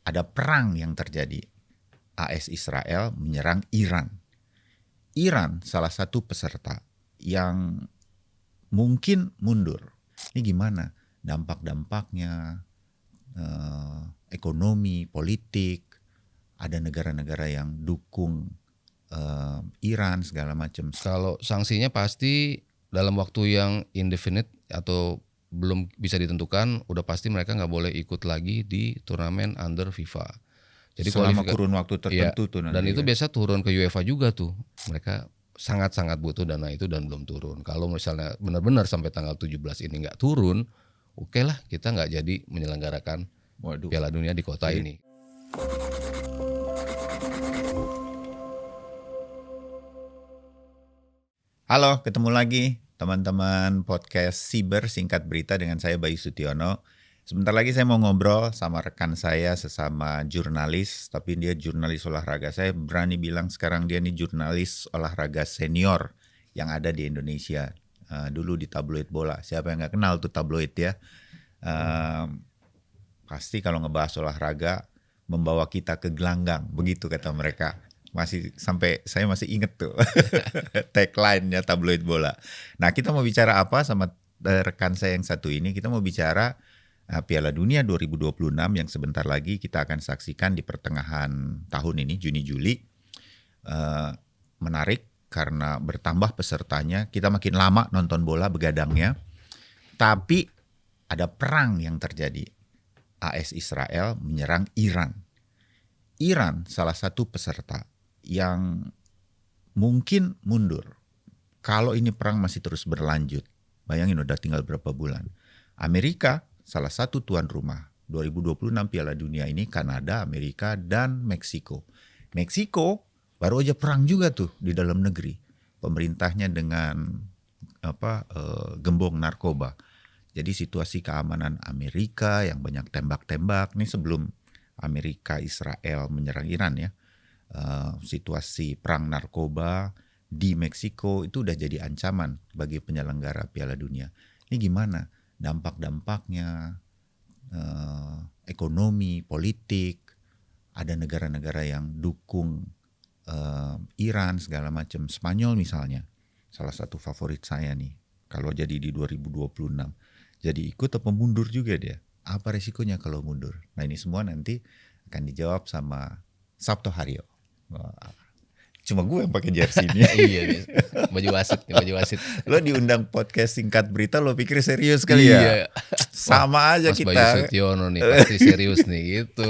ada perang yang terjadi. AS Israel menyerang Iran. Iran salah satu peserta yang mungkin mundur. Ini gimana dampak-dampaknya, ekonomi, politik, ada negara-negara yang dukung Iran segala macam. Kalau sanksinya pasti dalam waktu yang indefinite atau belum bisa ditentukan, udah pasti mereka nggak boleh ikut lagi di turnamen under FIFA. Jadi Selama kurun waktu tertentu tuh nanti. Dan itu biasa turun ke UEFA juga tuh. Mereka sangat-sangat butuh dana itu dan belum turun. Kalau misalnya benar-benar sampai tanggal 17 ini nggak turun, oke lah kita nggak jadi menyelenggarakan Piala Dunia di kota ini. Halo, ketemu lagi teman-teman podcast Siber Singkat Berita dengan saya Bayu Sutiono. Sebentar lagi saya mau ngobrol sama rekan saya sesama jurnalis, tapi dia jurnalis olahraga. Saya berani bilang sekarang dia nih jurnalis olahraga senior yang ada di Indonesia. Dulu di tabloid bola. Siapa yang nggak kenal tuh tabloid ya? Pasti kalau ngebahas olahraga membawa kita ke gelanggang, begitu kata mereka. Saya masih inget tuh tagline-nya tabloid bola. Nah, kita mau bicara apa sama rekan saya yang satu ini? Kita mau bicara Piala Dunia 2026 yang sebentar lagi kita akan saksikan di pertengahan tahun ini, Juni-Juli. Menarik karena bertambah pesertanya, kita makin lama nonton bola begadangnya. Tapi ada perang yang terjadi. AS Israel menyerang Iran. Iran salah satu peserta yang mungkin mundur kalau ini perang masih terus berlanjut. Bayangin udah tinggal berapa bulan. Amerika salah satu tuan rumah 2026 Piala Dunia ini, Kanada, Amerika, dan Meksiko. Meksiko baru aja perang juga tuh di dalam negeri. Pemerintahnya dengan gembong narkoba. Jadi situasi keamanan Amerika yang banyak tembak-tembak. Ini sebelum Amerika Israel menyerang Iran ya. Situasi perang narkoba di Meksiko itu udah jadi ancaman bagi penyelenggara Piala Dunia. Ini gimana dampak-dampaknya, ekonomi, politik, ada negara-negara yang dukung Iran segala macam. Spanyol misalnya, salah satu favorit saya nih. Kalau jadi di 2026, jadi ikut atau mundur juga dia. Apa resikonya kalau mundur? Nah, ini semua nanti akan dijawab sama Sabto Haryo. Cuma gue yang pakai jersey ini. Iya, baju wasit. Lo diundang podcast Singkat Berita, lo pikir serius kali ya? Sama aja Mas kita. Bayu Sutiono nih pasti serius nih gitu.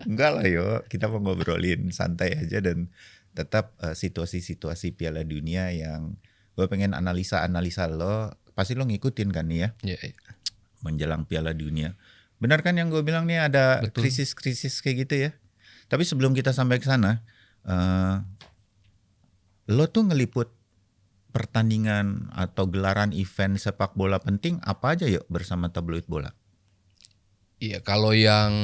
Enggak lah yo, kita mau ngobrolin santai aja dan tetap situasi-situasi Piala Dunia yang gue pengen analisa lo. Pasti lo ngikutin kan nih ya? Iya. Menjelang Piala Dunia. Benar kan yang gue bilang nih ada krisis-krisis kayak gitu ya? Tapi sebelum kita sampai ke sana, lo tuh ngeliput pertandingan atau gelaran event sepak bola penting apa aja yuk bersama tabloid bola? Iya, kalau yang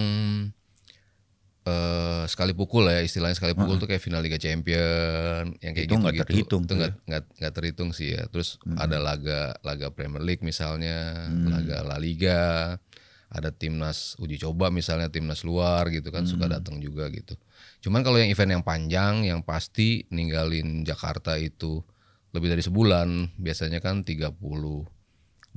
sekali pukul ya, istilahnya sekali pukul tuh kayak final Liga Champion yang kayak Itu gitu nggak terhitung itu nggak terhitung sih ya. Terus ada laga Premier League misalnya, laga La Liga, ada timnas uji coba misalnya, timnas luar gitu kan suka datang juga gitu. Cuman kalau yang event yang panjang yang pasti ninggalin Jakarta itu lebih dari sebulan, biasanya kan 32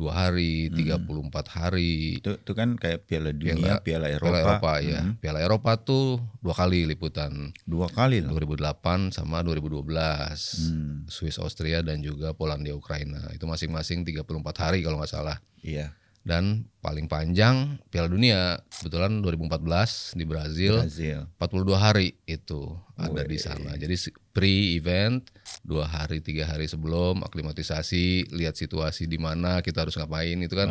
hari, 34 hari. Itu kan kayak Piala Dunia, Piala Eropa. Ya. Piala Eropa tuh 2 kali liputan. 2 kali loh. 2008 sama 2012. Swiss Austria dan juga Polandia Ukraina. Itu masing-masing 34 hari kalau nggak salah. Iya. Dan paling panjang Piala Dunia kebetulan 2014 di Brazil. 42 hari itu ada di sana. Jadi pre-event 2 hari 3 hari sebelum aklimatisasi, lihat situasi di mana kita harus ngapain itu kan.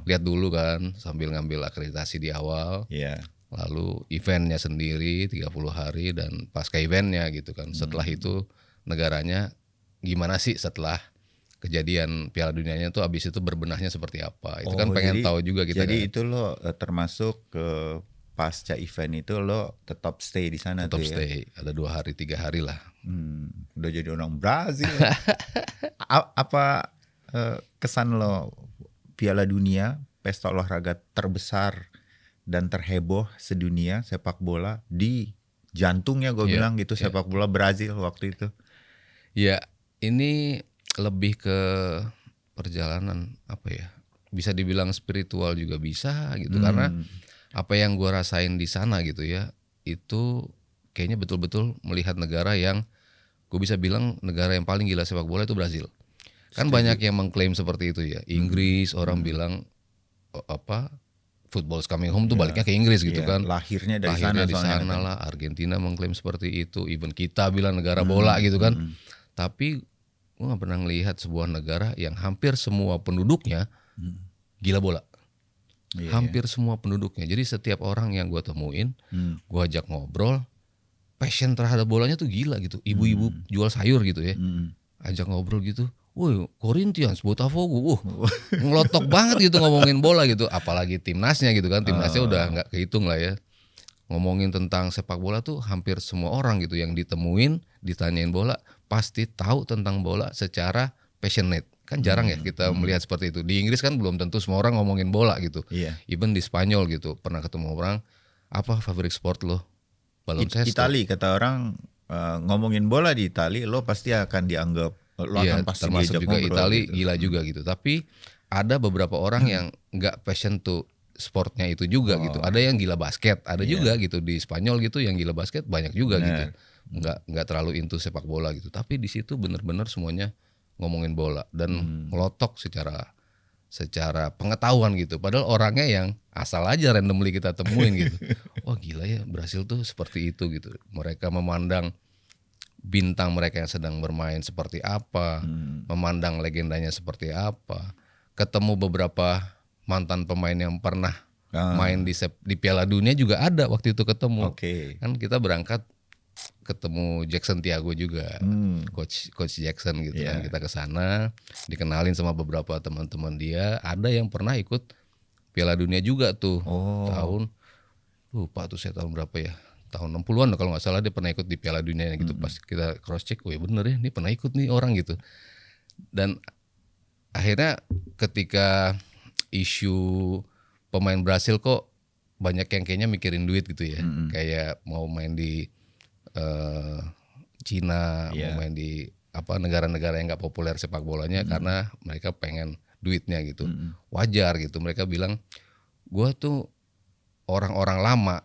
Lihat dulu kan sambil ngambil akreditasi di awal. Iya. Lalu eventnya sendiri 30 hari dan pasca eventnya gitu kan. Setelah itu negaranya gimana sih setelah kejadian Piala Dunianya tuh abis itu berbenahnya seperti apa. Itu kan pengen tahu juga kita. Jadi kan. itu lo termasuk ke pasca event itu lo tetap stay di sana tetap tuh stay. Ya? Ada 2 hari 3 hari lah. Udah jadi orang Brazil. Apa kesan lo Piala Dunia, pesta olahraga terbesar dan terheboh sedunia sepak bola di jantungnya gue Iya, bilang gitu iya. sepak bola Brazil waktu itu. Ya, ini lebih ke perjalanan apa ya? Bisa dibilang spiritual juga bisa gitu karena apa yang gua rasain di sana gitu ya, itu kayaknya betul-betul melihat negara yang gue bisa bilang negara yang paling gila sepak bola itu Brazil. Kan Setuju. banyak yang mengklaim seperti itu ya. Inggris orang bilang apa football's coming home tuh Iya, baliknya ke Inggris gitu iya, kan. lahirnya dari Lahirnya sana di soalnya sana katanya. lah, Argentina mengklaim seperti itu, even kita bilang negara bola gitu kan. Tapi gue nggak pernah ngelihat sebuah negara yang hampir semua penduduknya gila bola. Iya, Hampir semua penduduknya. Jadi setiap orang yang gue temuin, gue ajak ngobrol, passion terhadap bolanya tuh gila gitu. Ibu-ibu jual sayur gitu ya, ajak ngobrol gitu. Woi, Corinthians, Botafogo, ngelotok banget gitu ngomongin bola gitu. Apalagi timnasnya gitu kan, timnasnya udah nggak kehitung lah ya. Ngomongin tentang sepak bola tuh hampir semua orang gitu yang ditemuin, ditanyain bola, pasti tahu tentang bola secara passionate. Kan jarang ya kita melihat seperti itu. Di Inggris kan belum tentu semua orang ngomongin bola gitu. Iya. Even di Spanyol gitu, pernah ketemu orang, apa favorit sport lo? Baloncesto. Itali kata orang ngomongin bola di Itali lo pasti akan dianggap lo Iya, akan pasti termasuk diajak juga ngobrol Itali gitu. gila juga gitu. Tapi ada beberapa orang yang nggak passion tuh sportnya itu juga gitu. Ada yang gila basket, ada juga gitu di Spanyol gitu yang gila basket banyak juga gitu. Nggak terlalu into sepak bola gitu. Tapi di situ bener-bener semuanya ngomongin bola dan ngelotok secara pengetahuan gitu. Padahal orangnya yang asal aja randomly kita temuin gitu. Wah gila ya Brasil tuh seperti itu gitu. Mereka memandang bintang mereka yang sedang bermain seperti apa, memandang legendanya seperti apa. Ketemu beberapa mantan pemain yang pernah main di Piala Dunia juga ada waktu itu ketemu. Oke. Kan kita berangkat ketemu Jackson Tiago juga, coach Jackson gitu kan. Kita ke sana, dikenalin sama beberapa teman-teman dia. Ada yang pernah ikut Piala Dunia juga tuh tahun lupa tuh saya tahun berapa ya. Tahun 60-an kalau nggak salah dia pernah ikut di Piala Dunia gitu. Pas kita cross check, oh ya bener ya, ini pernah ikut nih orang gitu. Dan akhirnya ketika isu pemain Brasil kok banyak yang kayaknya mikirin duit gitu ya, kayak mau main di Cina, mau main di apa negara-negara yang nggak populer sepak bolanya karena mereka pengen duitnya gitu. Wajar gitu, mereka bilang gua tuh orang-orang lama.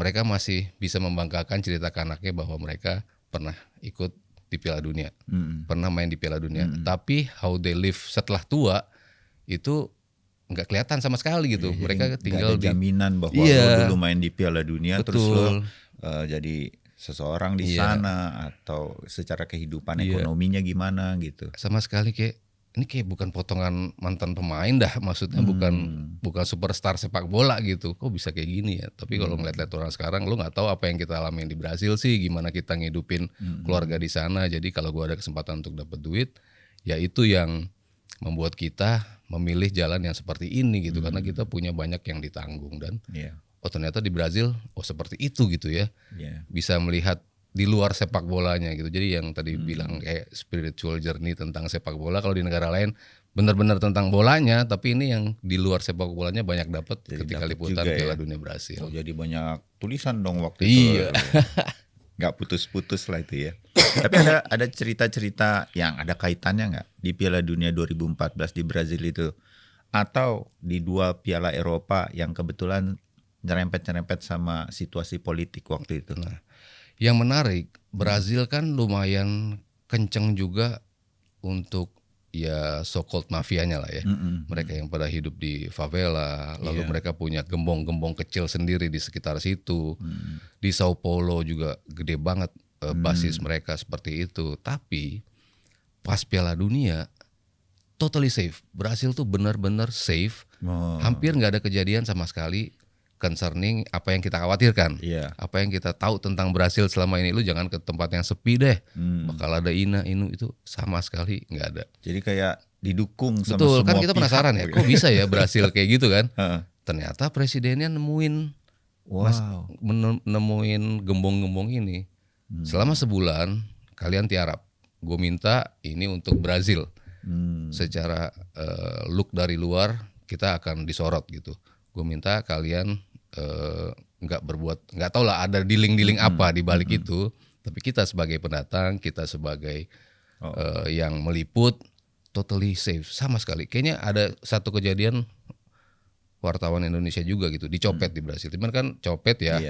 Mereka masih bisa membanggakan cerita ke anaknya bahwa mereka pernah ikut di Piala Dunia, pernah main di Piala Dunia. Tapi how they live setelah tua itu nggak kelihatan sama sekali gitu. Mereka tinggal Gak ada jaminan bahwa Iya. lo dulu main di Piala Dunia terus lo jadi seseorang di Iya. sana atau secara kehidupan ekonominya gimana gitu. sama sekali kayak ini kayak bukan potongan mantan pemain dah, maksudnya bukan superstar sepak bola gitu. Kok bisa kayak gini ya? Tapi kalau ngeliat-liat orang sekarang, lo nggak tahu apa yang kita alamin di Brasil sih, gimana kita ngidupin keluarga di sana. Jadi kalau gua ada kesempatan untuk dapat duit, ya itu yang membuat kita memilih jalan yang seperti ini gitu, karena kita punya banyak yang ditanggung dan oh ternyata di Brazil oh seperti itu gitu ya. Bisa melihat di luar sepak bolanya gitu. Jadi yang tadi bilang kayak spiritual journey tentang sepak bola, kalau di negara lain benar-benar tentang bolanya, tapi ini yang di luar sepak bolanya banyak dapat ketika dapet liputan juga Piala ya. Dunia Brasil. Oh, jadi banyak tulisan dong waktu itu. Iya. Nggak putus-putus lah itu ya. Tapi ada cerita-cerita yang ada kaitannya nggak di Piala Dunia 2014 di Brazil itu, atau di dua Piala Eropa yang kebetulan nyerempet-nyerempet sama situasi politik waktu itu. Nah, yang menarik Brazil kan lumayan kenceng juga untuk ya so-called mafianya lah ya. Mereka yang pada hidup di favela, lalu mereka punya gembong-gembong kecil sendiri di sekitar situ. Di Sao Paulo juga gede banget basis mereka seperti itu. Tapi pas Piala Dunia totally safe. Brazil tuh benar-benar safe. Hampir nggak ada kejadian sama sekali concerning apa yang kita khawatirkan. Apa yang kita tahu tentang Brasil selama ini, lu jangan ke tempat yang sepi deh. Bakal ada inu itu sama sekali nggak ada. Jadi kayak didukung sama Betul, semua kan kita pihak. penasaran ya, kok bisa ya Brasil kayak gitu kan? Ternyata presidennya nemuin nemuin gembong-gembong ini. Selama sebulan kalian tiarap. Gue minta ini untuk Brazil. Secara look dari luar kita akan disorot gitu. gue minta kalian nggak tahu lah ada dealing apa di balik itu, tapi kita sebagai pendatang, kita sebagai yang meliput totally safe sama sekali. Kayaknya ada satu kejadian wartawan Indonesia juga gitu dicopet di Brasil. Cuman kan copet ya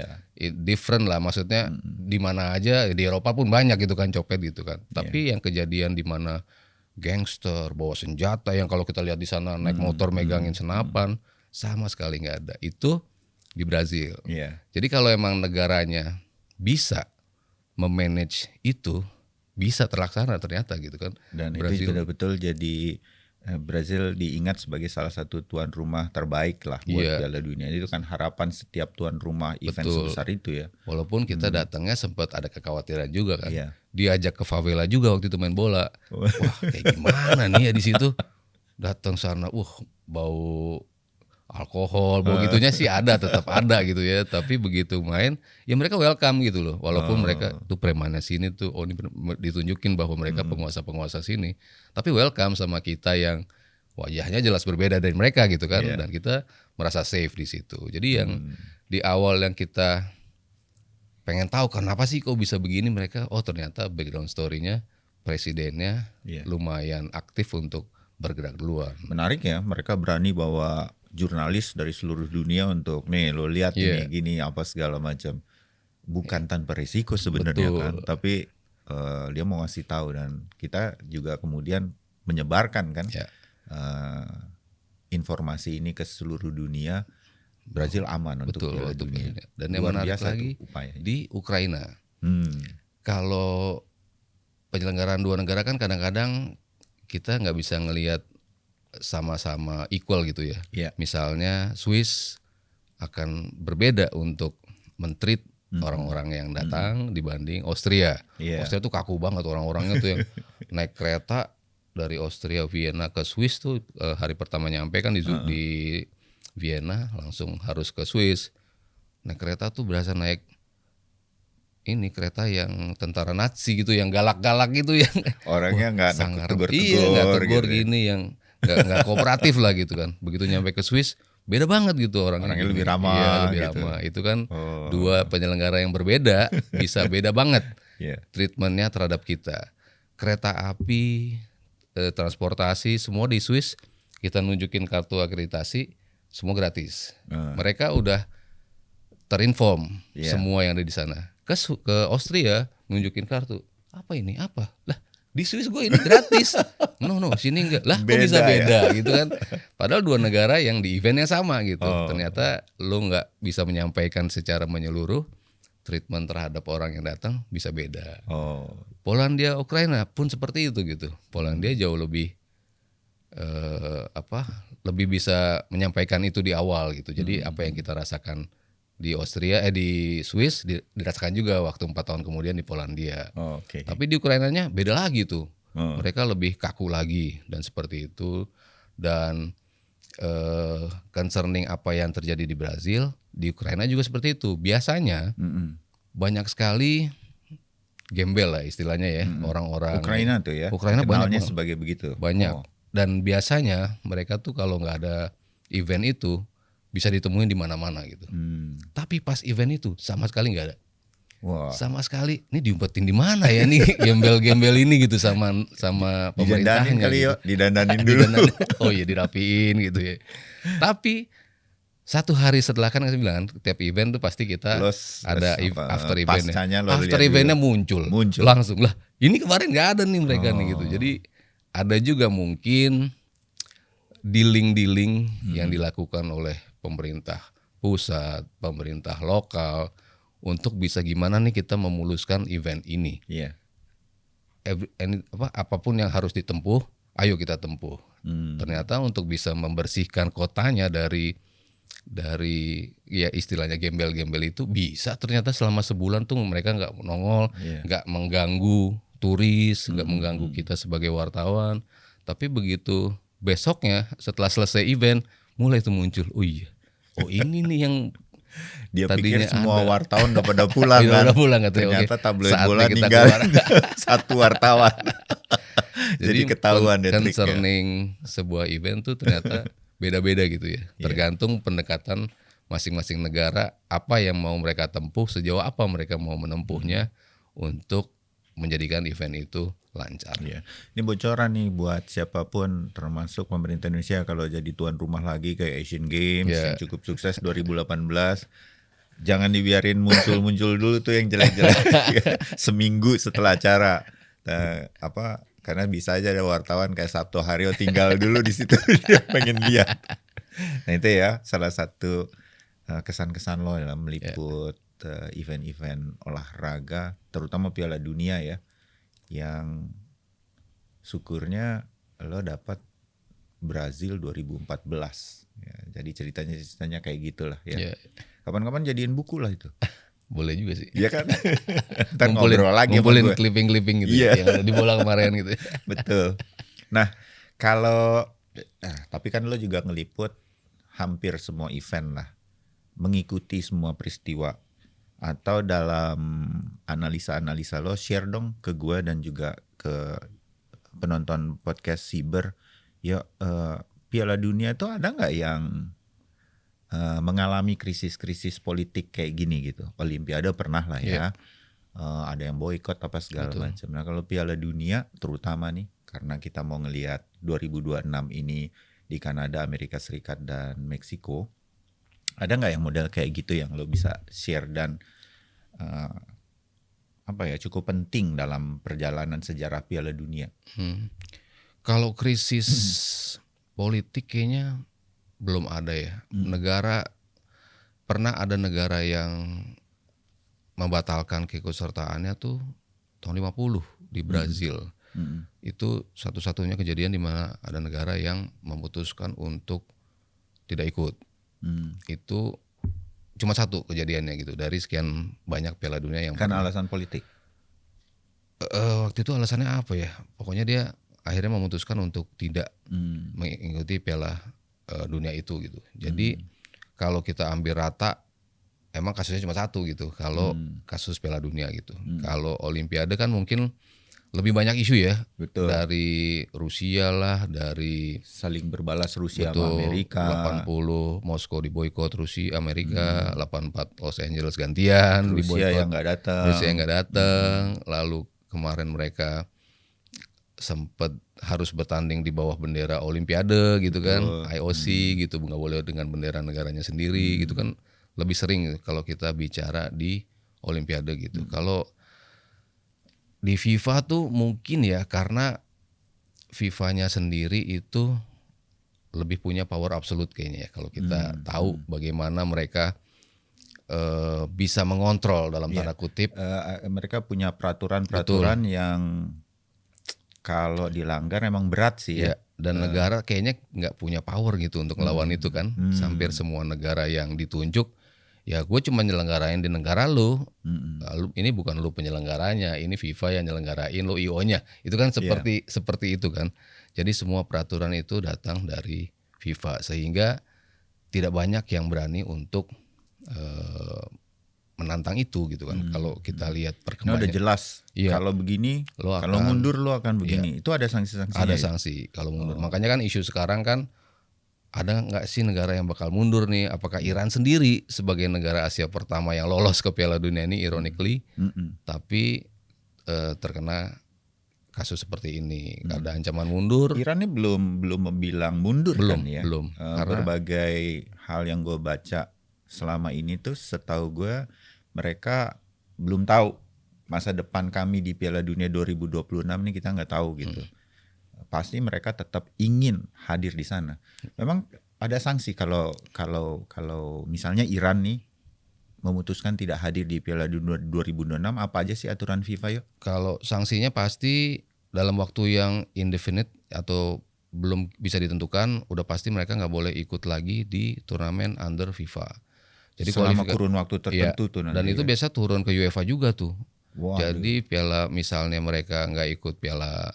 different lah, maksudnya di mana aja di Eropa pun banyak gitu kan copet gitu kan. Tapi yang kejadian di mana gangster bawa senjata yang kalau kita lihat di sana naik motor megangin senapan, sama sekali nggak ada. Itu di Brazil. Jadi kalau emang negaranya bisa memanage itu, bisa terlaksana ternyata gitu kan. Dan Brazil, itu betul-betul jadi Brazil diingat sebagai salah satu tuan rumah terbaik lah buat Piala Dunia. Itu kan harapan setiap tuan rumah event sebesar itu ya. Walaupun kita datangnya sempat ada kekhawatiran juga kan. Diajak ke favela juga waktu itu main bola. Wah, kayak gimana nih ya di situ? Datang sana, bau alkohol, bau gitunya sih tetap ada gitu ya. Tapi begitu main, ya mereka welcome gitu loh. Walaupun mereka tuh premannya sini tuh, ini ditunjukin bahwa mereka penguasa-penguasa sini. Tapi welcome sama kita yang wajahnya jelas berbeda dari mereka gitu kan. Dan kita merasa safe di situ. Jadi yang di awal yang kita pengen tahu kenapa sih kok bisa begini mereka, ternyata background story-nya presidennya lumayan aktif untuk bergerak duluan. Menarik ya, mereka berani bawa jurnalis dari seluruh dunia untuk nih lo lihat ini gini apa segala macam, bukan tanpa risiko sebenarnya kan, tapi dia mau ngasih tahu dan kita juga kemudian menyebarkan kan informasi ini ke seluruh dunia. Brazil aman untuk Piala Dunia. Dan yang menarik lagi di Ukraina, kalau penyelenggaraan dua negara kan kadang-kadang kita nggak bisa ngelihat sama-sama equal gitu ya. Misalnya Swiss akan berbeda untuk men-treat orang-orang yang datang dibanding Austria. Austria tuh kaku banget orang-orangnya tuh yang naik kereta dari Austria Vienna ke Swiss tuh hari pertama nyampe kan di Vienna langsung harus ke Swiss. Naik kereta tuh berasa naik ini kereta yang tentara Nazi gitu, yang galak-galak gitu, yang orangnya nggak tegur-tegur gitu gini, yang nggak kooperatif lah gitu kan. Begitu nyampe ke Swiss beda banget gitu orangnya lebih ramah. Lebih ramah. Itu kan dua penyelenggara yang berbeda bisa beda banget treatmentnya terhadap kita. Kereta api, transportasi semua di Swiss kita nunjukin kartu akreditasi semua gratis. Mereka udah terinform semua yang ada di sana. Ke Austria nunjukin kartu, apa ini apa lah, di Swiss gue ini gratis. no sini enggak lah, kok bisa beda gitu kan, padahal dua negara yang di eventnya sama gitu. Ternyata lo nggak bisa menyampaikan secara menyeluruh, treatment terhadap orang yang datang bisa beda. Polandia Ukraina pun seperti itu gitu. Polandia jauh lebih lebih bisa menyampaikan itu di awal gitu. Jadi apa yang kita rasakan di Austria, di Swiss dirasakan juga waktu 4 tahun kemudian di Polandia. Tapi di Ukrainanya beda lagi tuh. Mereka lebih kaku lagi dan seperti itu. Dan concerning apa yang terjadi di Brazil, di Ukraina juga seperti itu. Biasanya banyak sekali gembel lah istilahnya ya, orang-orang Ukraina tuh ya. Ukraina banyak sebagai begitu. Banyak. Dan biasanya mereka tuh kalau nggak ada event itu bisa ditemuin di mana-mana gitu. Tapi pas event itu sama sekali nggak ada. Sama sekali. Ini diumpetin di mana ya nih gembel-gembel ini gitu sama pemerintahnya. Didandanin kali gitu. Yuk, didandanin dulu. Oh iya dirapiin gitu ya. Tapi satu hari setelah kan saya bilang tiap event tuh pasti kita ada after eventnya. After eventnya muncul. Langsung lah. Ini kemarin nggak ada nih mereka nih gitu. Jadi ada juga mungkin dealing yang dilakukan oleh pemerintah pusat, pemerintah lokal untuk bisa gimana nih kita memuluskan event ini. Apapun yang harus ditempuh, ayo kita tempuh. Ternyata untuk bisa membersihkan kotanya dari ya istilahnya gembel-gembel itu bisa ternyata selama sebulan tuh mereka nggak nongol, nggak mengganggu turis, nggak mengganggu kita sebagai wartawan. Tapi begitu besoknya setelah selesai event mulai itu muncul, ini nih yang dia pikir semua wartawan udah pada pulang kan. Ternyata tabloid bola tinggal satu wartawan. Jadi ketahuan concerning sebuah event tuh ternyata beda-beda gitu ya. Iya. Tergantung pendekatan masing-masing negara, apa yang mau mereka tempuh, sejauh apa mereka mau menempuhnya untuk menjadikan event itu lancar. Iya. Ini bocoran nih buat siapapun termasuk pemerintah Indonesia kalau jadi tuan rumah lagi kayak Asian Games Iya. yang cukup sukses 2018. Jangan dibiarin muncul-muncul dulu tuh yang jelek-jelek seminggu setelah acara. Karena bisa aja ada wartawan kayak Sabto Haryo tinggal dulu di situ dia pengen lihat. Nah itu ya salah satu kesan-kesan lo dalam meliput event-event olahraga, terutama Piala Dunia ya, yang syukurnya lo dapat Brazil 2014. Ya, jadi ceritanya kayak gitulah ya. Ya, Kapan-kapan jadiin buku lah itu. boleh juga sih. Iya kan? Ntar ngobrol lagi sama ngumpulin gue. clipping-clipping gitu Iya. yang ada di bola kemarin gitu. Betul. Nah, tapi kan lo juga ngeliput hampir semua event lah. Mengikuti semua peristiwa. Atau dalam analisa-analisa lo share dong ke gue dan juga ke penonton podcast Siber. Ya, Piala Dunia tuh ada nggak yang mengalami krisis-krisis politik kayak gini gitu? Olimpiade pernah lah ya. Ada yang boikot apa segala macam. Nah kalau Piala Dunia terutama nih, karena kita mau ngelihat 2026 ini di Kanada, Amerika Serikat dan Meksiko, ada nggak yang model kayak gitu yang lo bisa share dan cukup penting dalam perjalanan sejarah Piala Dunia? Kalau krisis politik kayaknya belum ada ya. Pernah ada negara yang membatalkan keikutsertaannya tuh tahun 50 di Brazil. Itu satu-satunya kejadian di mana ada negara yang memutuskan untuk tidak ikut. Itu cuma satu kejadiannya gitu dari sekian banyak Piala Dunia yang Kan alasan politik. waktu itu alasannya apa ya? Pokoknya dia akhirnya memutuskan untuk tidak mengikuti Piala Dunia itu gitu. Jadi kalau kita ambil rata, emang kasusnya cuma satu gitu. Kalau kasus Piala Dunia gitu. Kalau Olimpiade kan mungkin lebih banyak isu ya. Betul. Dari Rusia lah, dari Saling berbalas Rusia sama Amerika. 80 Moskow diboikot Rusia, Amerika, 84 Los Angeles gantian Rusia diboikot. yang nggak datang. Rusia yang nggak datang. Lalu kemarin mereka sempat harus bertanding di bawah bendera Olimpiade gitu kan, IOC gitu, nggak boleh dengan bendera negaranya sendiri gitu kan, lebih sering kalau kita bicara di Olimpiade gitu. Kalau di FIFA tuh mungkin ya karena FIFA-nya sendiri itu lebih punya power absolute kayaknya ya, kalau kita tahu bagaimana mereka bisa mengontrol dalam tanda kutip. Mereka punya peraturan-peraturan yang kalau dilanggar emang berat sih ya. Dan negara kayaknya nggak punya power gitu untuk ngelawan itu kan. Hampir semua negara yang ditunjuk, ya gue cuma nyelenggarain di negara lu. Ini bukan lu penyelenggaranya, ini FIFA yang nyelenggarain, lu IO-nya. Itu kan seperti itu kan. Jadi semua peraturan itu datang dari FIFA sehingga tidak banyak yang berani untuk menantang itu gitu kan. Kalau kita lihat Ini perkembangan, udah jelas. Iya. Kalau begini, Lo kalau akan- mundur lo akan begini. Itu ada sanksi-sanksinya. ada ya? sanksi kalau mundur. Makanya kan isu sekarang kan ada nggak sih negara yang bakal mundur nih? Apakah Iran sendiri sebagai negara Asia pertama yang lolos ke Piala Dunia ini, ironically, tapi terkena kasus seperti ini, ada ancaman mundur. Iran ini belum bilang mundur Belum, kan ya. belum. Karena- Berbagai hal yang gue baca selama ini tuh setahu gue mereka belum tahu masa depan kami di Piala Dunia 2026 nih, kita nggak tahu gitu. Pasti mereka tetap ingin hadir di sana. Memang ada sanksi kalau misalnya Iran nih memutuskan tidak hadir di Piala Dunia 2026, apa aja sih aturan FIFA yuk? Kalau sanksinya pasti dalam waktu yang indefinite atau belum bisa ditentukan, udah pasti mereka nggak boleh ikut lagi di turnamen under FIFA. Jadi Selama kurun waktu tertentu tuh nanti. Dan itu kan? biasa turun ke UEFA juga tuh. Waduh. Jadi piala misalnya mereka nggak ikut piala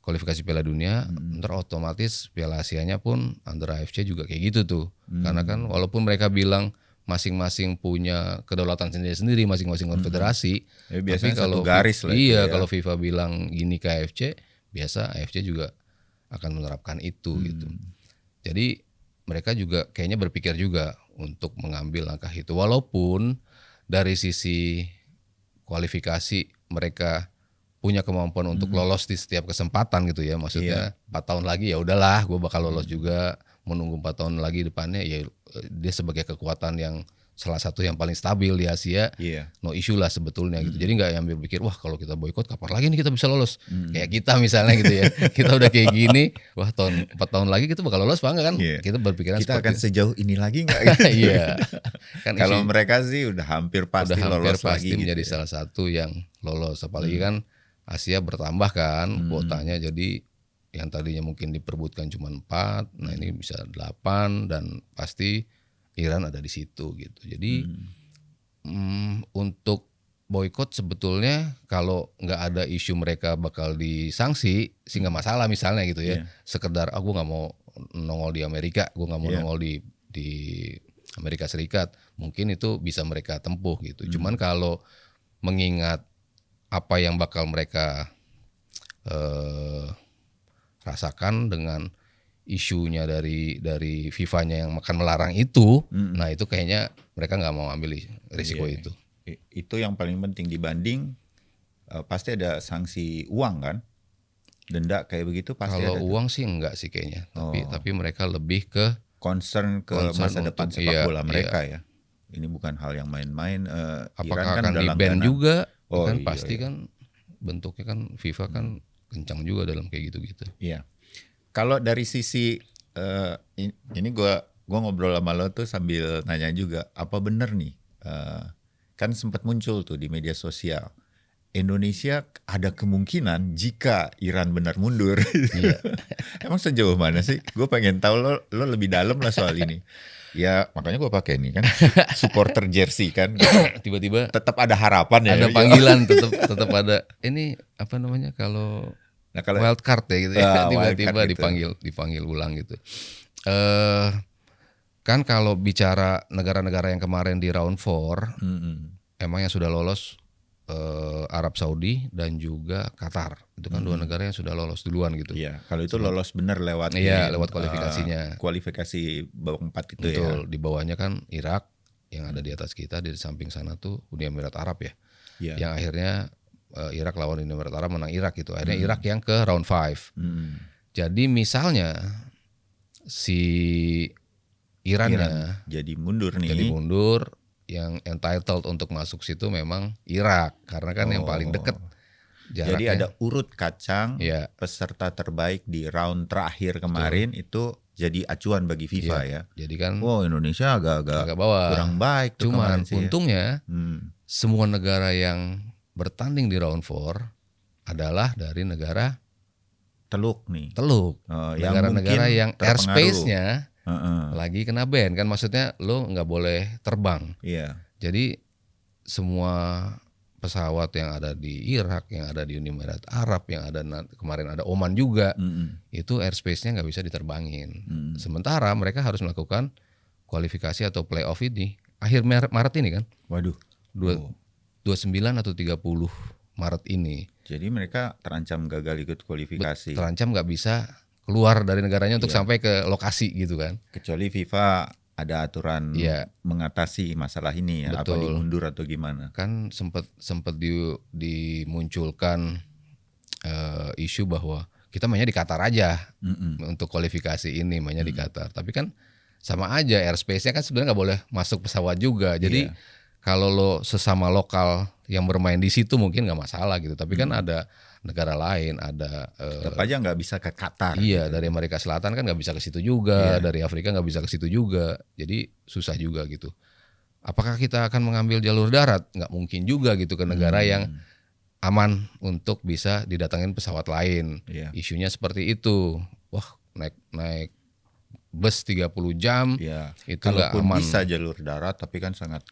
kualifikasi Piala Dunia, ntar otomatis Piala Asianya pun under AFC juga kayak gitu tuh. Karena kan walaupun mereka bilang masing-masing punya kedaulatan sendiri-sendiri, masing-masing konfederasi. Ya, biasanya tapi kalau satu garis lah itu iya, ya. kalau FIFA bilang gini ke AFC, biasa AFC juga akan menerapkan itu gitu. Jadi mereka juga kayaknya berpikir juga untuk mengambil langkah itu. Walaupun dari sisi kualifikasi mereka punya kemampuan untuk lolos di setiap kesempatan gitu ya. Maksudnya 4 tahun lagi ya udahlah, gue bakal lolos juga. Menunggu 4 tahun lagi depannya ya dia sebagai kekuatan yang salah satu yang paling stabil di Asia, no issue lah sebetulnya gitu. Jadi nggak yang berpikir wah kalau kita boykot kapan lagi nih kita bisa lolos. Kayak kita misalnya gitu ya, kita udah kayak gini, wah 4 tahun lagi kita bakal lolos apa enggak kan? Kita berpikiran kita seperti akan sejauh ini lagi nggak? iya. Kan Kalau mereka sih udah hampir pasti lolos lagi menjadi gitu salah satu yang lolos. Apalagi kan Asia bertambah kan kuotanya, jadi yang tadinya mungkin diperbutkan cuma 4, nah ini bisa 8 dan pasti Iran ada di situ gitu. Jadi untuk boykot sebetulnya kalau nggak ada isu mereka bakal disanksi sih nggak masalah misalnya gitu ya. Sekedar aku nggak mau nongol di Amerika, gue nggak mau nongol di Amerika Serikat, mungkin itu bisa mereka tempuh gitu. Cuman kalau mengingat apa yang bakal mereka rasakan dengan isunya dari FIFA-nya yang akan melarang itu, nah itu kayaknya mereka nggak mau ambil risiko itu. Itu yang paling penting dibanding pasti ada sanksi uang kan, denda kayak begitu pasti Kalau ada. uang sih enggak sih kayaknya, tapi mereka lebih ke concern masa depan sepak bola mereka ya. Ini bukan hal yang main-main. Apakah Iran kan akan di-ban juga? Kan pasti kan bentuknya kan FIFA kan kencang juga dalam kayak gitu-gitu. Iya. Kalau dari sisi ini gue ngobrol sama lo tuh sambil nanya juga, apa bener nih kan sempat muncul tuh di media sosial Indonesia ada kemungkinan jika Iran benar mundur. Emang sejauh mana sih? Gue pengen tahu lo lebih dalam lah soal ini. Ya makanya gue pakai ini kan supporter jersey kan. Tiba-tiba tetap ada harapan ya. Ada panggilan tetap ada. Ini apa namanya kalau wild card ya gitu ya. Tiba-tiba dipanggil ulang gitu. Kan kalau bicara negara-negara yang kemarin di round 4 emang yang sudah lolos Arab Saudi dan juga Qatar. Itu kan 2 negara yang sudah lolos duluan gitu. Iya, kalau itu lolos benar lewat lewat kualifikasinya. Kualifikasi babak 4 itu. Betul, ya. Di bawahnya kan Irak yang ada di atas kita, di samping sana tuh Uni Emirat Arab ya. Yang akhirnya Irak lawan Uni Emirat Arab menang Irak gitu. Akhirnya Irak yang ke round 5. Jadi misalnya si Irannya jadi mundur nih. Jadi mundur, yang entitled untuk masuk situ memang Irak karena kan yang paling dekat jaraknya. Jadi ada urut kacang peserta terbaik di round terakhir kemarin. Itu jadi acuan bagi FIFA ya. Jadi kan Indonesia agak bawah. Kurang baik tuh. Cuman untungnya semua negara yang bertanding di round 4 adalah dari negara Teluk nih. Negara-negara yang airspace-nya lagi kena ban kan, maksudnya lo nggak boleh terbang. Jadi semua pesawat yang ada di Irak, yang ada di Uni Emirat Arab, yang ada kemarin ada Oman juga, itu airspace-nya nggak bisa diterbangin. Sementara mereka harus melakukan kualifikasi atau playoff ini akhir Maret ini kan. 29 atau 30 Maret ini. Jadi mereka terancam gagal ikut kualifikasi. Terancam nggak bisa keluar dari negaranya untuk sampai ke lokasi gitu kan. Kecuali FIFA ada aturan mengatasi masalah ini ya. Betul. Apa dimundur atau gimana? Kan sempat dimunculkan isu bahwa kita mainnya di Qatar aja untuk kualifikasi ini, mainnya di Qatar. Tapi kan sama aja airspace-nya kan sebenarnya nggak boleh masuk pesawat juga. Jadi kalau lo sesama lokal yang bermain di situ mungkin nggak masalah gitu. Tapi kan ada negara lain, ada tetap aja nggak bisa ke Qatar. Iya, gitu. Dari Amerika Selatan kan nggak bisa ke situ juga, dari Afrika nggak bisa ke situ juga. Jadi susah juga gitu. Apakah kita akan mengambil jalur darat? Nggak mungkin juga gitu ke negara yang aman untuk bisa didatangin pesawat lain. Isunya seperti itu. Wah, naik bus 30 jam itu nggak aman. Bisa jalur darat tapi kan sangat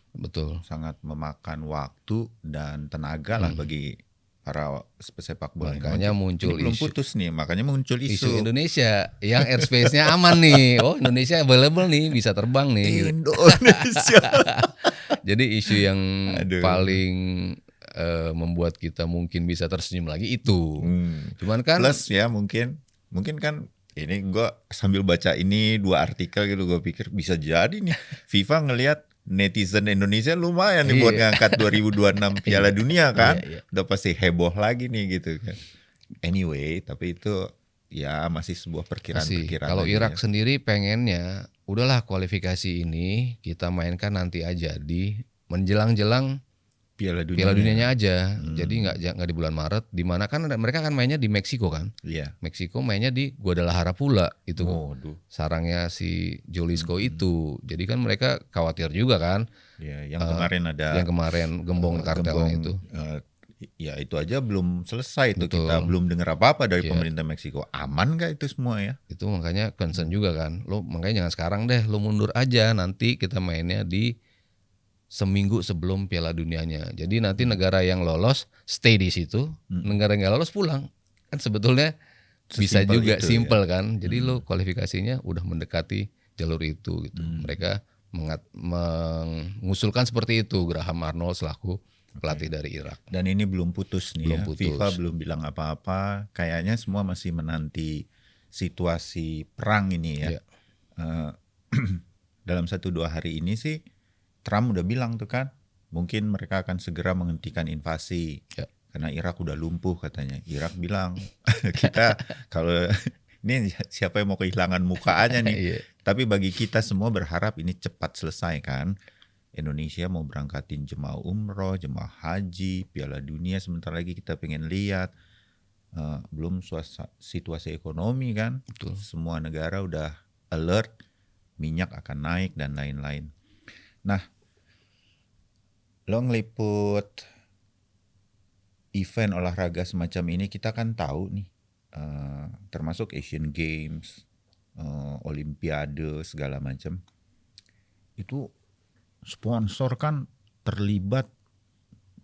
memakan waktu dan tenaga lah bagi para sepak bola. Makanya muncul belum putus nih, makanya muncul isu Indonesia yang airspace-nya aman nih. Oh, Indonesia available nih, bisa terbang nih. Indonesia. Jadi isu yang paling membuat kita mungkin bisa tersenyum lagi itu. Cuman kan plus ya mungkin kan Ini gue sambil baca ini 2 artikel gitu, gue pikir bisa jadi nih FIFA ngelihat netizen Indonesia lumayan nih buat Iya. ngangkat 2026 Piala Dunia kan. Iya, iya. Udah pasti heboh lagi nih gitu kan. Anyway, tapi itu ya masih sebuah Masih. perkiraan-perkiraan Kalau aja Irak ya. sendiri pengennya udahlah kualifikasi ini kita mainkan nanti aja di menjelang-jelang Piala Piala Dunia. Dunianya aja. Jadi nggak di bulan Maret. Di mana kan mereka kan mainnya di Meksiko kan. Iya. Meksiko mainnya di Guadalajara pula itu. Waduh. Sarangnya si Jalisco itu. Jadi kan mereka khawatir juga kan. Ya, yang kemarin ada Yang kemarin gembong kartelnya itu. Ya itu aja belum selesai itu, Betul. kita belum dengar apa-apa dari Iya. pemerintah Meksiko. Aman gak itu semua ya? Itu makanya concern juga kan. Lo makanya jangan sekarang deh, lo mundur aja, nanti kita mainnya di seminggu sebelum Piala Dunianya. Jadi nanti negara yang lolos stay di situ, negara yang nggak lolos pulang. Kan sebetulnya bisa Sesimpel juga itu ya. simple kan. Jadi lo kualifikasinya udah mendekati jalur itu gitu. Mereka mengusulkan seperti itu, Graham Arnold selaku pelatih dari Irak. Dan ini belum putus nih Belum ya. putus. FIFA belum bilang apa-apa. Kayaknya semua masih menanti situasi perang ini ya. Iya. Dalam 1-2 hari ini sih Trump udah bilang tuh kan, mungkin mereka akan segera menghentikan invasi. Ya. Karena Irak udah lumpuh katanya. Irak bilang, kita kalau ini siapa yang mau kehilangan muka aja nih. Iya. Tapi bagi kita semua berharap ini cepat selesai kan. Indonesia mau berangkatin jemaah umroh, jemaah haji, Piala Dunia sebentar lagi kita pengen lihat. Belum situasi ekonomi kan. Betul. Semua negara udah alert, minyak akan naik dan lain-lain. Nah, lo ngeliput event olahraga semacam ini, kita kan tahu nih, termasuk Asian Games, Olimpiade segala macam, itu sponsor kan terlibat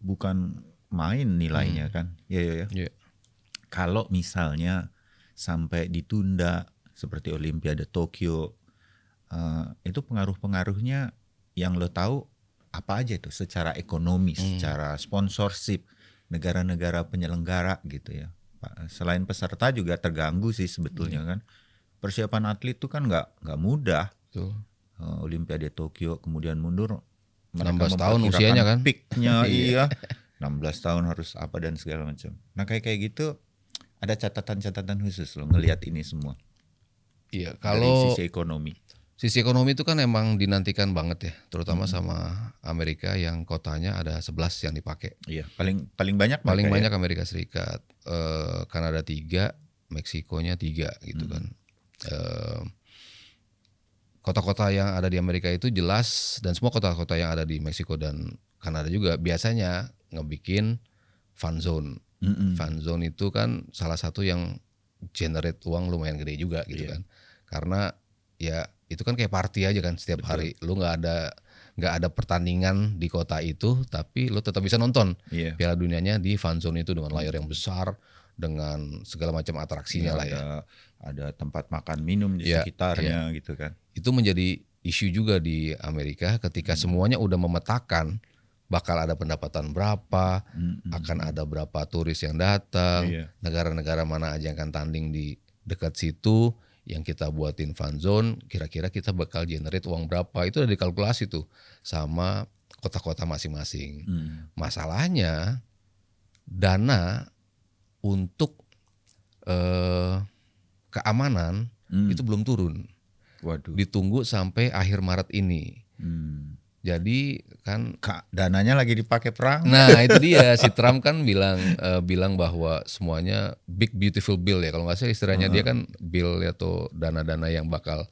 bukan main nilainya kan, ya. Iya. Kalau misalnya sampai ditunda seperti Olimpiade Tokyo, itu pengaruh-pengaruhnya yang lo tahu apa aja itu secara ekonomi, secara sponsorship, negara-negara penyelenggara gitu ya. Selain peserta juga terganggu sih sebetulnya kan. Persiapan atlet itu kan nggak mudah. Betul. Olimpiade Tokyo kemudian mundur. 16 tahun usianya kan? Peaknya iya. 16 tahun harus apa dan segala macam. Nah kayak gitu ada catatan-catatan khusus lo ngelihat ini semua Iya, dari kalau sisi ekonomi. sisi ekonomi itu kan emang dinantikan banget ya, terutama sama Amerika yang kotanya ada 11 yang dipakai. Iya, paling banyak Paling mereka banyak Amerika Serikat, Kanada 3, Meksikonya 3 gitu kan. Kota-kota yang ada di Amerika itu jelas, dan semua kota-kota yang ada di Meksiko dan Kanada juga biasanya ngebikin fun zone. Fun zone itu kan salah satu yang generate uang lumayan gede juga gitu kan. Karena ya itu kan kayak party aja kan setiap hari. Lu nggak ada pertandingan di kota itu, tapi lu tetap bisa nonton Iya. Piala Dunianya di fun zone itu dengan layar yang besar, dengan segala macam atraksinya lah ya. Ada tempat makan minum di Iya, sekitarnya gitu kan. Itu menjadi isu juga di Amerika ketika semuanya udah memetakan bakal ada pendapatan berapa, akan ada berapa turis yang datang, Iya. negara-negara mana aja yang akan tanding di dekat situ, yang kita buatin fun zone, kira-kira kita bakal generate uang berapa, itu udah dikalkulasi tuh sama kota-kota masing-masing. Masalahnya dana untuk keamanan itu belum turun. Waduh. Ditunggu sampai akhir Maret ini. Jadi kan Dananya lagi dipakai perang. nah itu dia, si Trump kan bilang bahwa semuanya big beautiful bill ya, kalau nggak salah istilahnya dia kan bill atau dana-dana yang bakal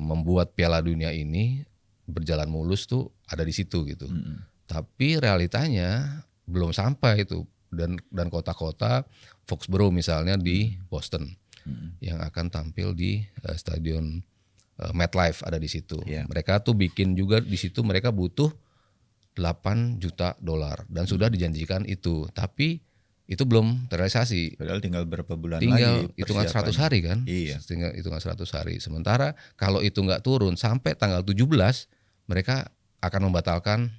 membuat Piala Dunia ini berjalan mulus tuh ada di situ gitu. Tapi realitanya belum sampai itu, dan kota-kota Foxborough misalnya di Boston yang akan tampil di stadion MetLife ada di situ. Iya. Mereka tuh bikin juga di situ, mereka butuh $8 juta dan sudah dijanjikan itu, tapi itu belum terrealisasi. Padahal tinggal berapa bulan Tinggal lagi hitungan 100 persiapannya. hari kan? Iya. Tinggal hitungan 100 hari. Sementara kalau itu nggak turun sampai tanggal 17, mereka akan membatalkan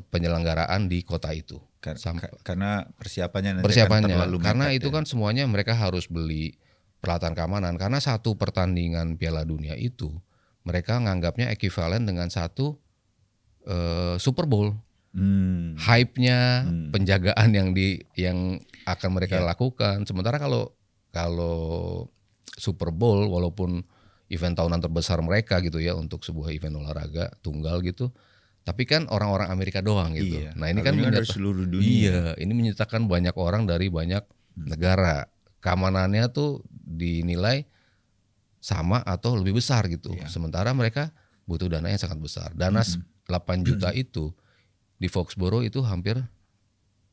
penyelenggaraan di kota itu. Karena persiapannya nanti akan Persiapannya terlalu karena mepet itu ya. kan semuanya mereka harus beli peralatan keamanan karena satu pertandingan Piala Dunia itu mereka nganggapnya ekuivalen dengan satu Super Bowl. Hype-nya, penjagaan yang akan mereka lakukan. Sementara kalau Super Bowl walaupun event tahunan terbesar mereka gitu ya untuk sebuah event olahraga tunggal gitu, tapi kan orang-orang Amerika doang gitu. Iya. Nah ini kan dari seluruh dunia. Iya, ini menyertakan banyak orang dari banyak negara. Keamanannya tuh dinilai sama atau lebih besar gitu. Sementara mereka butuh dana yang sangat besar. Dana 8 juta itu di Foxborough itu hampir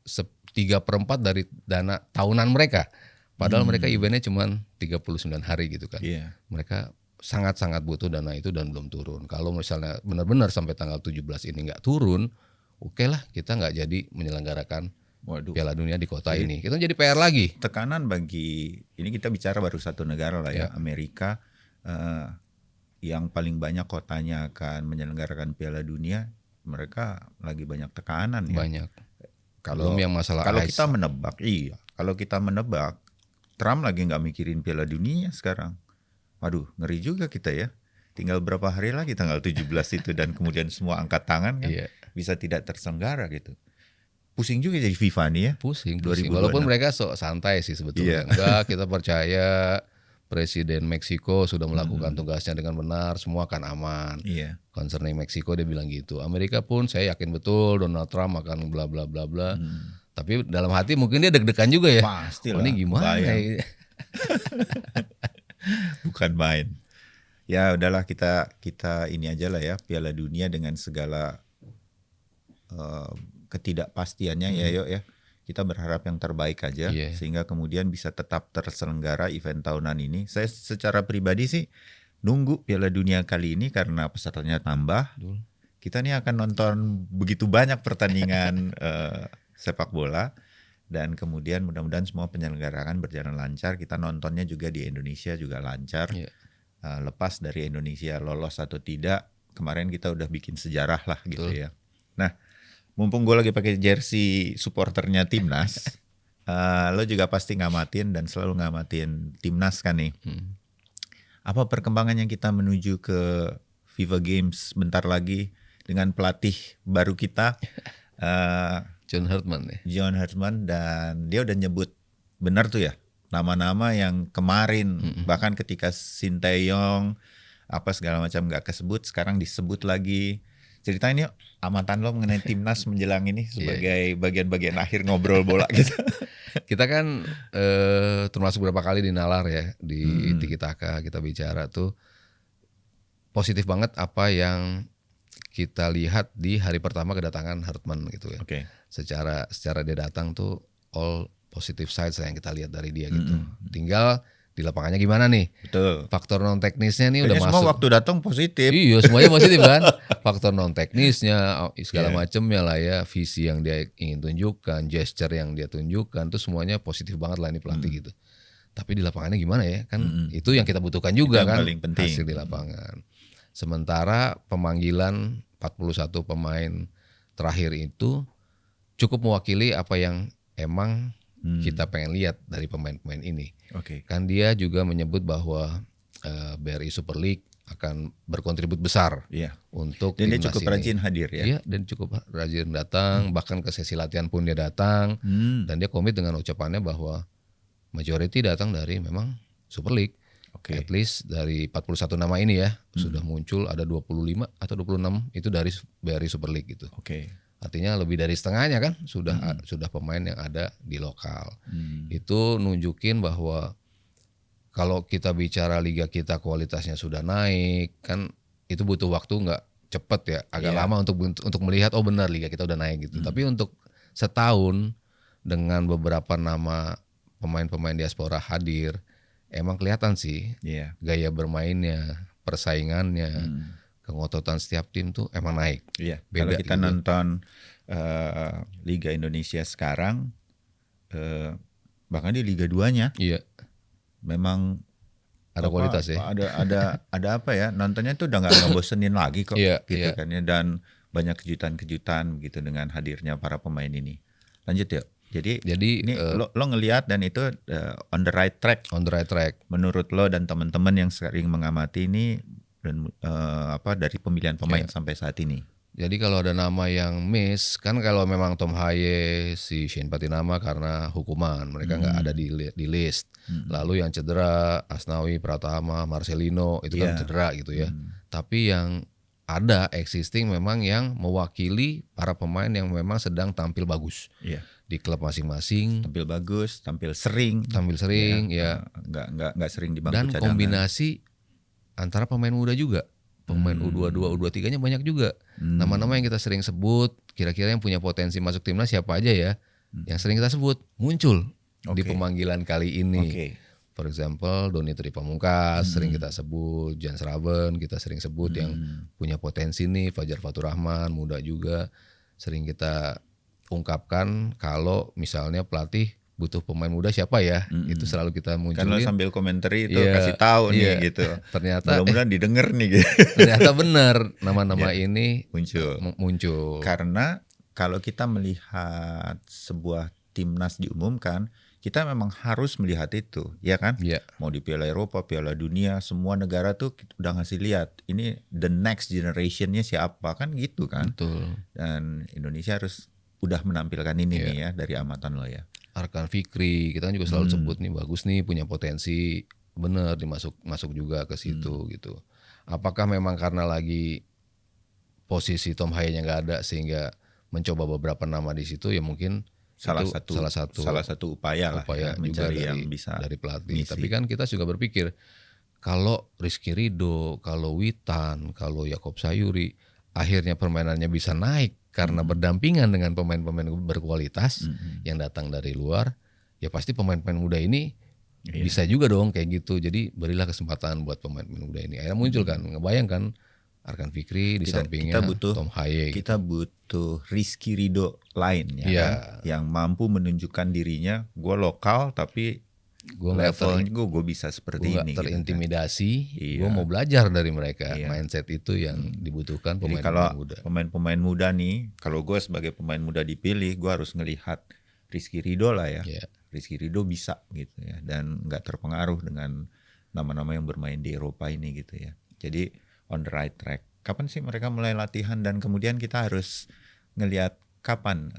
3/4 dari dana tahunan mereka. Padahal mereka eventnya cuma 39 hari gitu kan. Iya. Mereka sangat-sangat butuh dana itu dan belum turun. Kalau misalnya benar-benar sampai tanggal 17 ini nggak turun, oke lah kita nggak jadi menyelenggarakan Piala Dunia di kota ini. Kita jadi PR lagi. Tekanan bagi, ini kita bicara baru satu negara lah ya, Amerika yang paling banyak kotanya akan menyelenggarakan Piala Dunia, mereka lagi banyak tekanan ya. Banyak. Belum yang masalah kalau ice. Kalau kita menebak, Trump lagi nggak mikirin Piala Dunia sekarang. Waduh, ngeri juga kita ya. Tinggal berapa hari lagi tanggal 17 itu dan kemudian semua angkat tangan kan bisa tidak terselenggara gitu. Pusing juga jadi FIFA nih ya. Pusing. Walaupun mereka sok santai sih sebetulnya. Enggak, kita percaya Presiden Meksiko sudah melakukan tugasnya dengan benar, semua akan aman. Concerning Meksiko dia bilang gitu. Amerika pun saya yakin betul Donald Trump akan bla bla bla bla. Tapi dalam hati mungkin dia deg-degan juga ya. Pastilah. Oh, ini gimana ya? Bukan main. Ya udahlah kita ini aja lah ya, Piala Dunia dengan segala ketidakpastiannya ya yuk ya. Kita berharap yang terbaik aja sehingga kemudian bisa tetap terselenggara event tahunan ini. Saya secara pribadi sih nunggu Piala Dunia kali ini karena pesertanya tambah. Kita nih akan nonton begitu banyak pertandingan sepak bola dan kemudian mudah-mudahan semua penyelenggaraan berjalan lancar. Kita nontonnya juga di Indonesia juga lancar. Lepas dari Indonesia lolos atau tidak, kemarin kita udah bikin sejarah lah gitu ya. Nah, mumpung gue lagi pakai jersey supporternya Timnas, lo juga pasti ngamatin dan selalu ngamatin Timnas kan nih. Apa perkembangan yang kita menuju ke FIFA Games bentar lagi dengan pelatih baru kita? John Herdman dan dia udah nyebut benar tuh ya nama-nama yang kemarin bahkan ketika Sinteyong apa segala macam nggak kesebut sekarang disebut lagi. Ceritain yuk amatan lo mengenai Timnas menjelang ini sebagai bagian-bagian akhir ngobrol bola gitu. Kita kan termasuk berapa kali di Nalar ya di Tiki Taka kita bicara tuh positif banget apa yang kita lihat di hari pertama kedatangan Herdman gitu ya. Secara dia datang tuh all positive sides yang kita lihat dari dia gitu. Tinggal di lapangannya gimana nih? Betul. Faktor non teknisnya nih udah masuk. Semua waktu datang positif. Iya, semuanya positif kan. Faktor non teknisnya segala macamnya lah ya, visi yang dia ingin tunjukkan, gesture yang dia tunjukkan tuh semuanya positif banget lah ini pelatih gitu. Tapi di lapangannya gimana ya? Kan itu yang kita butuhkan juga kan. Paling penting. Hasil di lapangan. Sementara pemanggilan 41 pemain terakhir itu cukup mewakili apa yang emang kita pengen lihat dari pemain-pemain ini. Kan dia juga menyebut bahwa BRI Super League akan berkontribut besar untuk dan dia timnas cukup ini. rajin hadir ya. Iya, dan cukup rajin datang, bahkan ke sesi latihan pun dia datang. Dan dia komit dengan ucapannya bahwa majority datang dari memang Super League. At least dari 41 nama ini ya sudah muncul ada 25 atau 26 itu dari BRI Super League gitu. Artinya lebih dari setengahnya kan sudah pemain yang ada di lokal. Itu nunjukin bahwa kalau kita bicara liga kita kualitasnya sudah naik kan itu butuh waktu nggak cepet ya, agak lama untuk melihat oh benar liga kita udah naik gitu. Tapi untuk setahun dengan beberapa nama pemain-pemain diaspora hadir, emang kelihatan sih gaya bermainnya, persaingannya, kengototan setiap tim tuh emang naik. Kalau kita nonton Liga Indonesia sekarang, bahkan di Liga 2-nya, memang ada kualitas ya. Ada apa ya? Nontonnya tuh udah nggak ngebosenin lagi kok, gitu kan ya. Dan banyak kejutan-kejutan gitu dengan hadirnya para pemain ini. Lanjut yuk. Jadi Jadi ini lo ngelihat dan itu on the right track on the right track. menurut lo dan teman-teman yang sering mengamati ini dan dari pemilihan pemain sampai saat ini. Jadi kalau ada nama yang miss, kan kalau memang Tom Haye, si Shane Patinama karena hukuman, mereka nggak ada di list. Lalu yang cedera, Asnawi, Pratama, Marcelino, itu kan cedera gitu ya. Tapi yang ada existing memang yang mewakili para pemain yang memang sedang tampil bagus di klub masing-masing. Tampil bagus, tampil sering, nggak sering di bangku dan cadangan. kombinasi antara pemain muda juga. Pemain U22, U23-nya banyak juga. Nama-nama yang kita sering sebut, kira-kira yang punya potensi masuk timnas siapa aja ya? Yang sering kita sebut muncul di pemanggilan kali ini. For example, Doni Tri Pamungkas sering kita sebut, Jan Sraven kita sering sebut yang punya potensi nih, Fajar Faturrahman muda juga sering kita ungkapkan kalau misalnya pelatih butuh pemain muda siapa ya, itu selalu kita munculin. Kan lo sambil komentari itu kasih tahu nih gitu. Ternyata mudah-mudahan didengar nih gitu. Ternyata benar nama-nama ini muncul. Karena kalau kita melihat sebuah timnas diumumkan, kita memang harus melihat itu, ya kan? Mau di Piala Eropa, Piala Dunia, semua negara tuh udah ngasih lihat ini the next generationnya siapa kan gitu kan. Betul. Dan Indonesia harus udah menampilkan ini nih ya dari amatan lo ya. Arkan Fikri kita kan juga selalu sebut nih bagus nih, punya potensi, bener masuk juga ke situ gitu. Apakah memang karena lagi posisi Tom Haye-nya nggak ada sehingga mencoba beberapa nama di situ ya mungkin salah satu upaya lah ya, mencari yang bisa dari pelatih. Tapi kan kita juga berpikir kalau Rizky Ridho, kalau Witan, kalau Yakob Sayuri akhirnya permainannya bisa naik karena berdampingan dengan pemain-pemain berkualitas yang datang dari luar, ya pasti pemain-pemain muda ini bisa juga dong kayak gitu. Jadi berilah kesempatan buat pemain-pemain muda ini. Akhirnya muncul kan, ngebayangkan Arkan Fikri di sampingnya Tom Haye. Kita butuh Rizky Ridho lain kan? Yang mampu menunjukkan dirinya, gue lokal tapi levelnya gue bisa seperti ini. Terintimidasi, gue mau belajar dari mereka. Mindset itu yang dibutuhkan pemain-pemain muda. Pemain-pemain muda nih, kalau gue sebagai pemain muda dipilih, gue harus ngelihat Rizky Ridho lah ya. Rizky Ridho bisa gitu ya, dan nggak terpengaruh dengan nama-nama yang bermain di Eropa ini gitu ya. Jadi on the right track. Kapan sih mereka mulai latihan dan kemudian kita harus ngelihat kapan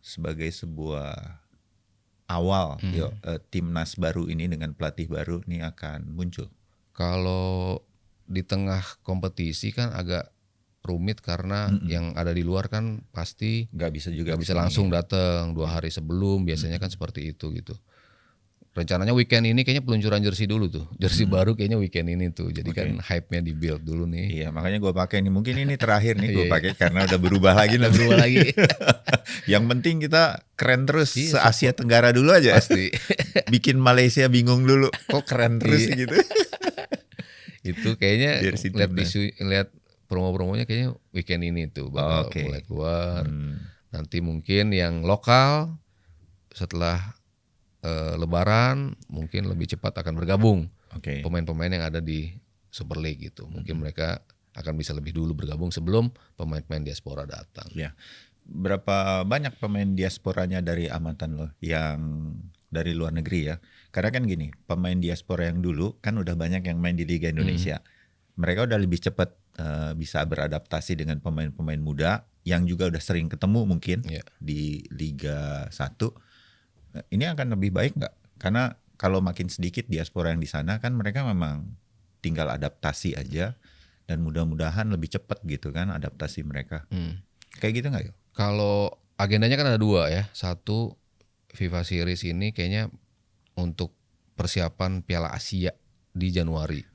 sebagai sebuah awal timnas baru ini dengan pelatih baru ini akan muncul. Kalau di tengah kompetisi kan agak rumit karena yang ada di luar kan pasti nggak bisa langsung datang 2 hari sebelum, biasanya kan seperti itu gitu. Rencananya weekend ini kayaknya peluncuran jersey dulu tuh, jersey baru kayaknya weekend ini tuh, jadi kan hype-nya di build dulu nih. Iya, makanya gue pakai nih, mungkin ini terakhir nih gue pakai karena udah berubah lagi. Yang penting kita keren terus se-Asia Tenggara dulu aja. Pasti. Bikin Malaysia bingung dulu, kok keren terus gitu. Itu kayaknya lihat promo-promonya kayaknya weekend ini tuh bakal mulai keluar. Nanti mungkin yang lokal setelah Lebaran mungkin lebih cepat akan bergabung pemain-pemain yang ada di Super League gitu. Mungkin mereka akan bisa lebih dulu bergabung sebelum pemain-pemain diaspora datang. Ya. Berapa banyak pemain diasporanya dari amatan lo yang dari luar negeri ya? Karena kan gini, pemain diaspora yang dulu kan udah banyak yang main di Liga Indonesia. Mereka udah lebih cepat bisa beradaptasi dengan pemain-pemain muda yang juga udah sering ketemu mungkin di Liga 1. Ini akan lebih baik nggak? Karena kalau makin sedikit diaspora yang di sana kan mereka memang tinggal adaptasi aja dan mudah-mudahan lebih cepat gitu kan adaptasi mereka. Kayak gitu nggak ya? Kalau agendanya kan ada 2 ya. Satu, FIFA Series ini kayaknya untuk persiapan Piala Asia di Januari.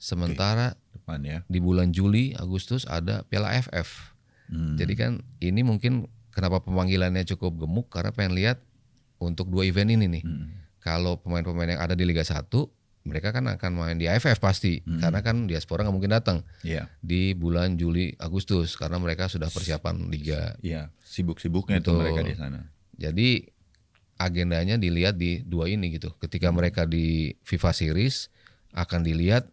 Sementara depan ya. Di bulan Juli, Agustus ada Piala AFF. Jadi kan ini mungkin kenapa pemanggilannya cukup gemuk karena pengen lihat untuk 2 event ini nih. Kalau pemain-pemain yang ada di Liga 1, mereka kan akan main di AFF pasti. Karena kan diaspora nggak mungkin datang di bulan Juli Agustus karena mereka sudah persiapan liga. Iya, sibuk-sibuknya tuh mereka di sana. Jadi agendanya dilihat di 2 ini gitu. Ketika mereka di FIFA Series akan dilihat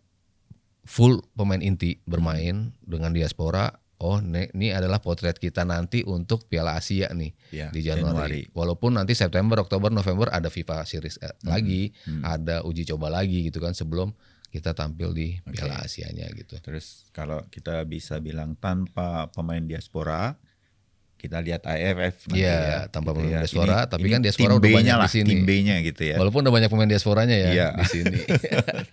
full pemain inti bermain dengan diaspora oh ini adalah potret kita nanti untuk Piala Asia nih Ya, di Januari. Walaupun nanti September, Oktober, November ada FIFA Series lagi, ada uji coba lagi gitu kan sebelum kita tampil di Piala Asianya gitu. Terus kalau kita bisa bilang tanpa pemain diaspora, kita lihat AFF nanti Iya, ya. tanpa gitu pemain ya. diaspora, tapi kan tim diaspora udah B-nya banyak lah, di sini. Tim B-nya gitu ya. Walaupun udah banyak pemain diasporanya ya Iya. di sini.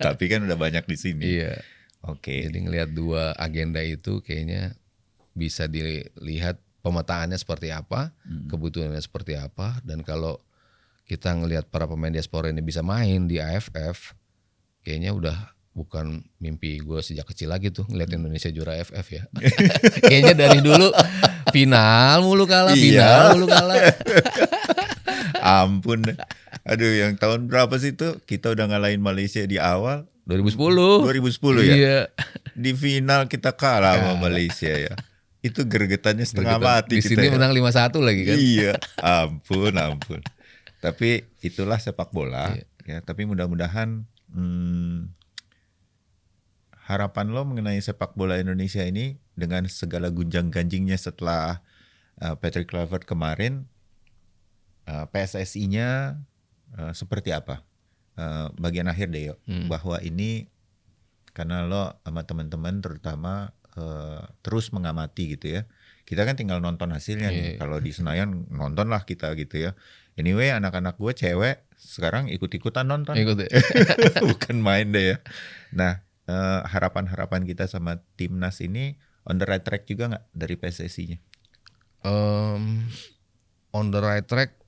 Tapi kan udah banyak di sini. Iya. Oke. Jadi ngelihat dua agenda itu kayaknya bisa dilihat pemetaannya seperti apa, kebutuhannya seperti apa, dan kalau kita ngelihat para pemain diaspora ini bisa main di AFF, kayaknya udah bukan mimpi gue sejak kecil lagi tuh ngeliat Indonesia juara AFF ya. Kayaknya dari dulu final mulu kalah, final mulu kalah. Ampun. Aduh, yang tahun berapa sih itu kita udah ngalahin Malaysia di awal? 2010. 2010 ya? Iya. Di final kita kalah sama Malaysia ya. Itu gregetannya setengah mati Di kita sini ya. menang 5-1 lagi kan. Iya, ampun. Tapi itulah sepak bola ya. Tapi mudah-mudahan harapan lo mengenai sepak bola Indonesia ini dengan segala gunjang-ganjingnya setelah Patrick Kluivert kemarin, PSSI-nya seperti apa? Bagian akhir deh, bahwa ini karena lo sama teman-teman terutama terus mengamati gitu ya. Kita kan tinggal nonton hasilnya nih. Kalau di Senayan nonton lah kita gitu ya. Anyway, anak-anak gue cewek sekarang ikut-ikutan nonton. Bukan main deh ya. Nah, harapan-harapan kita sama timnas ini on the right track juga nggak dari PSSI-nya? On the right track.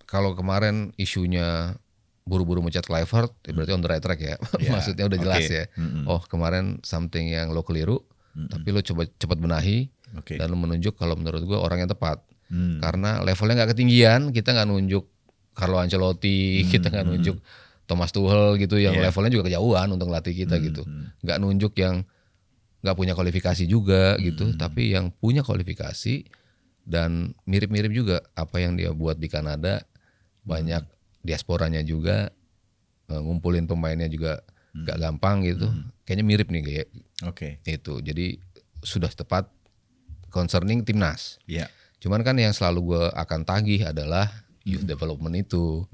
Kalau kemarin isunya buru-buru mencat Kluivert, berarti on the right track ya. Maksudnya udah jelas ya. Oh, kemarin something yang lo keliru, tapi lo coba cepat benahi dan lo menunjuk kalau menurut gue orang yang tepat. Karena levelnya nggak ketinggian, kita nggak nunjuk Carlo Ancelotti, kita nggak nunjuk Thomas Tuchel gitu yang levelnya juga kejauhan untuk ngelatih kita gitu. Nggak nunjuk yang nggak punya kualifikasi juga gitu, tapi yang punya kualifikasi dan mirip-mirip juga apa yang dia buat di Kanada. Banyak diasporanya juga, ngumpulin pemainnya juga gak gampang gitu. Kayaknya mirip nih kayak itu. Jadi sudah tepat concerning timnas. Cuman kan yang selalu gue akan tagih adalah youth development itu.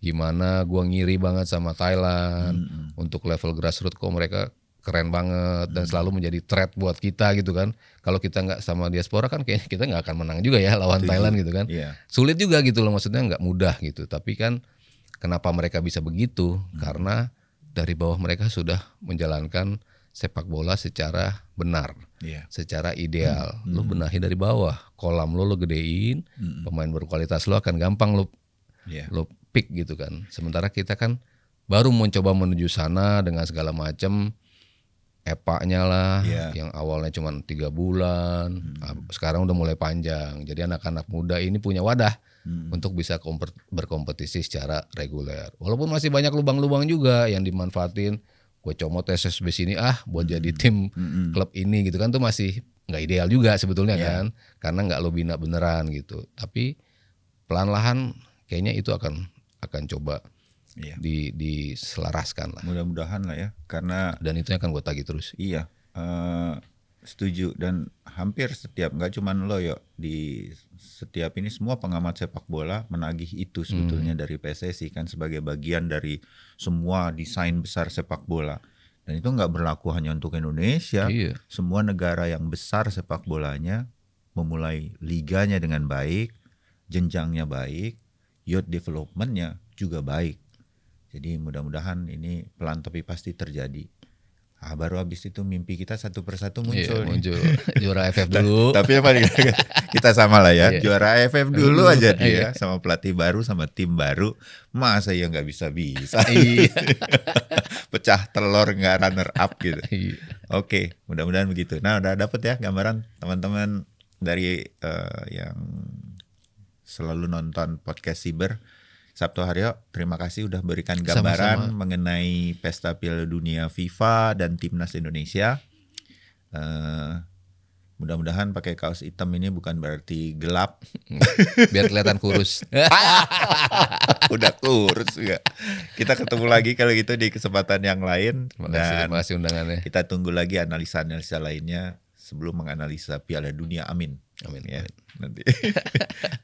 Gimana gue ngiri banget sama Thailand untuk level grassroots, kok mereka keren banget dan selalu menjadi threat buat kita gitu kan. Kalau kita nggak sama diaspora kan kayaknya kita nggak akan menang juga ya lawan Thailand gitu kan. Sulit juga gitu loh, maksudnya nggak mudah gitu. Tapi kan kenapa mereka bisa begitu? Karena dari bawah mereka sudah menjalankan sepak bola secara benar, secara ideal. Lo benahi dari bawah, kolam lo gedein, pemain berkualitas lo akan gampang lo pick gitu kan. Sementara kita kan baru mencoba menuju sana dengan segala macam. EPA-nya lah yang awalnya cuma 3 bulan, sekarang udah mulai panjang. Jadi anak-anak muda ini punya wadah untuk bisa berkompetisi secara reguler. Walaupun masih banyak lubang-lubang juga yang dimanfaatin. Gue comot SSB sini buat jadi tim klub ini gitu kan, tuh masih nggak ideal juga sebetulnya kan, karena nggak lo bina beneran gitu. Tapi pelan-lahan kayaknya itu akan coba diselaraskan lah. Mudah-mudahan lah ya, karena dan itu akan gue tagih terus. Iya, setuju. Dan hampir setiap, nggak cuma lo di setiap ini semua pengamat sepak bola menagih itu sebetulnya dari PSSI kan sebagai bagian dari semua desain besar sepak bola. Dan itu nggak berlaku hanya untuk Indonesia. Semua negara yang besar sepak bolanya memulai liganya dengan baik, jenjangnya baik, youth developmentnya juga baik. Jadi mudah-mudahan ini pelan tapi pasti terjadi. Baru habis itu mimpi kita satu persatu muncul. Juara AFF dulu. Tapi apa kita sama lah ya. Juara AFF dulu aja dia sama pelatih baru sama tim baru. Masa ya nggak bisa-bisa. Pecah telur nggak runner up gitu. Oke, mudah-mudahan begitu. Nah udah dapet ya gambaran teman-teman dari yang selalu nonton podcast Siber. Sabtu Haryo, terima kasih udah berikan gambaran sama-sama mengenai Pesta Piala Dunia FIFA dan Timnas Indonesia. Mudah-mudahan pakai kaos hitam ini bukan berarti gelap. Biar kelihatan kurus. Udah kurus juga. Kita ketemu lagi kalau gitu di kesempatan yang lain. Terima kasih undangannya. Kita tunggu lagi analisa-analisa lainnya sebelum menganalisa Piala Dunia. Amin. Amin. Ya, Amin. nanti.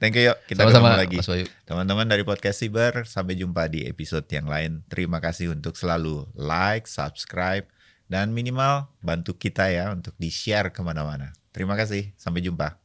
Thank you, yuk. Kita Sama-sama ketemu lagi. Mas Bayu. Teman-teman dari Podcast Siber, sampai jumpa di episode yang lain. Terima kasih untuk selalu like, subscribe, dan minimal bantu kita ya untuk di-share kemana-mana. Terima kasih, sampai jumpa.